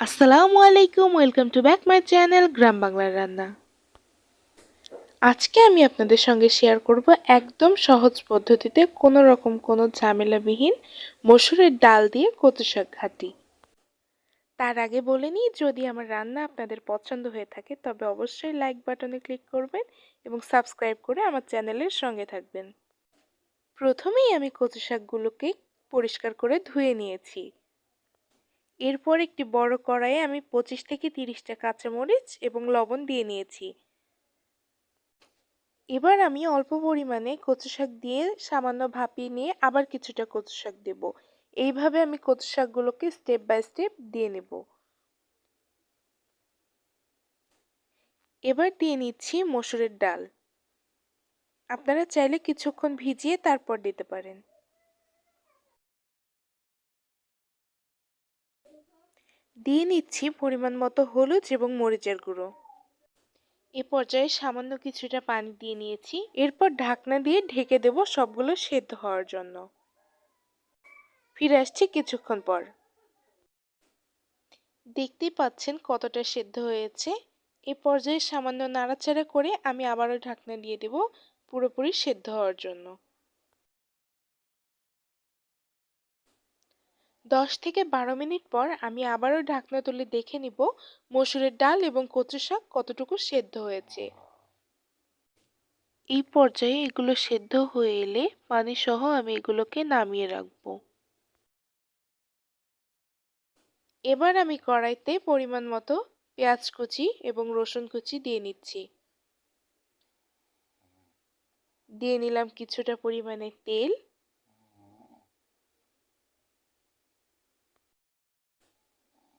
আসসালামু আলাইকুম, welcome to back my channel গ্রাম বাংলার রান্না। আজকে আমি আপনাদের সঙ্গে শেয়ার করব একদম সহজ পদ্ধতিতে কোনো ঝামেলাবিহীন মসুরের ডাল দিয়ে কচু শাক ঘাটি। তার আগে বলে নিই, যদি আমার রান্না আপনাদের পছন্দ হয়ে থাকে তবে অবশ্যই লাইক বাটনে ক্লিক করবেন এবং সাবস্ক্রাইব করে আমার চ্যানেলের সঙ্গে থাকবেন। প্রথমেই আমি কচু শাকগুলোকে পরিষ্কার করে ধুয়ে নিয়েছি। এরপর একটি বড় কড়াইয়ে আমি 25 থেকে 30টা কাঁচামরিচ এবং লবণ দিয়ে নিয়েছি। এবার আমি অল্প পরিমাণে কচু শাক দিয়ে সামান্য ভাপিয়ে নিয়ে আবার কিছুটা কচু শাক দেব। এইভাবে আমি কচু শাকগুলোকে স্টেপ বাই স্টেপ দিয়ে নেব। এবার দিয়ে নিচ্ছি মসুরের ডাল। আপনারা চাইলে কিছুক্ষণ ভিজিয়ে তারপর দিতে পারেন। দিয়ে নিচ্ছি পরিমাণ মতো হলুদ এবং মরিচের গুঁড়ো। এ পর্যায়ে সামান্য কিছুটা পানি দিয়ে নিয়েছি। এরপর ঢাকনা দিয়ে ঢেকে দেব সবগুলো সেদ্ধ হওয়ার জন্য। ফিরে আসছি কিছুক্ষণ পর। দেখতেই পাচ্ছেন কতটা সেদ্ধ হয়েছে। এ পর্যায়ে সামান্য নাড়াচাড়া করে আমি আবারও ঢাকনা দিয়ে দেব পুরোপুরি সেদ্ধ হওয়ার জন্য। 10 থেকে 12 মিনিট পর আমি আবারও ঢাকনা তুলে দেখে নিব মসুরের ডাল এবং কচু শাক কতটুকু সেদ্ধ হয়েছে। এই পর্যায়ে এগুলো সেদ্ধ হয়ে এলে পানি সহ আমি এগুলোকে নামিয়ে রাখবো। এবার আমি কড়াইতে পরিমাণ মতো পেঁয়াজ কুচি এবং রসুন কুচি দিয়ে নিচ্ছি। দিয়ে নিলাম কিছুটা পরিমাণে তেল।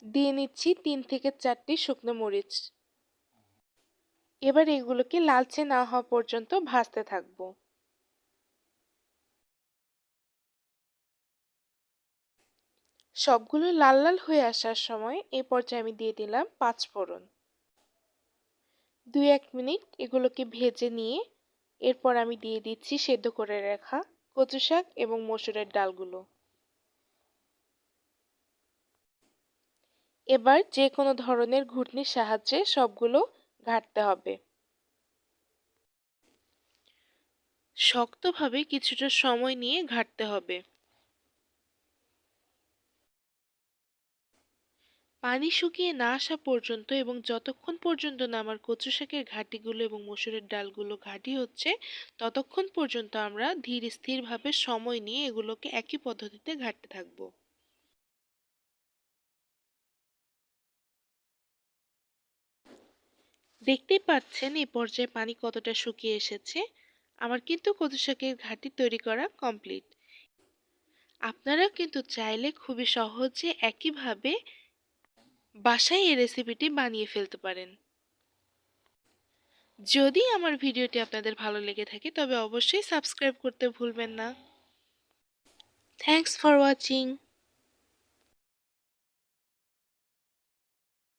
দিয়ে নিচ্ছি 3 থেকে 4টি শুকনো মরিচ। এবার এগুলোকে লালচে না হওয়া পর্যন্ত ভাজতে থাকবো। সবগুলো লাল লাল হয়ে আসার সময় এ পর্যায়ে আমি দিয়ে দিলাম 5 ফোড়ন। 2-1 মিনিট এগুলোকে ভেজে নিয়ে এরপর আমি দিয়ে দিচ্ছি সেদ্ধ করে রাখা কচু শাক এবং মসুরের ডালগুলো। এবার যে কোনো ধরনের ঘুটনির সাহায্যে সবগুলো ঘাঁটতে হবে। শক্তভাবে কিছুটা সময় নিয়ে ঘাঁটতে হবে। পানি শুকিয়ে না আসা পর্যন্ত এবং যতক্ষণ পর্যন্ত না আমার কচু শাকের ঘাঁটিগুলো এবং মসুরের ডালগুলো ঘাঁটি হচ্ছে ততক্ষণ পর্যন্ত আমরা ধীর স্থিরভাবে সময় নিয়ে এগুলোকে একই পদ্ধতিতে ঘাঁটতে থাকব। দেখতেই পাচ্ছেন এই পর্যায়ে পানি কতটা শুকিয়ে এসেছে। আমার কিন্তু কচু শাকের ঘাঁটি তৈরি করা কমপ্লিট। আপনারা কিন্তু চাইলে খুবই সহজে একইভাবে বাসায় এই রেসিপিটি বানিয়ে ফেলতে পারেন। যদি আমার ভিডিওটি আপনাদের ভালো লেগে থাকে তবে অবশ্যই সাবস্ক্রাইব করতে ভুলবেন না। Thanks for watching.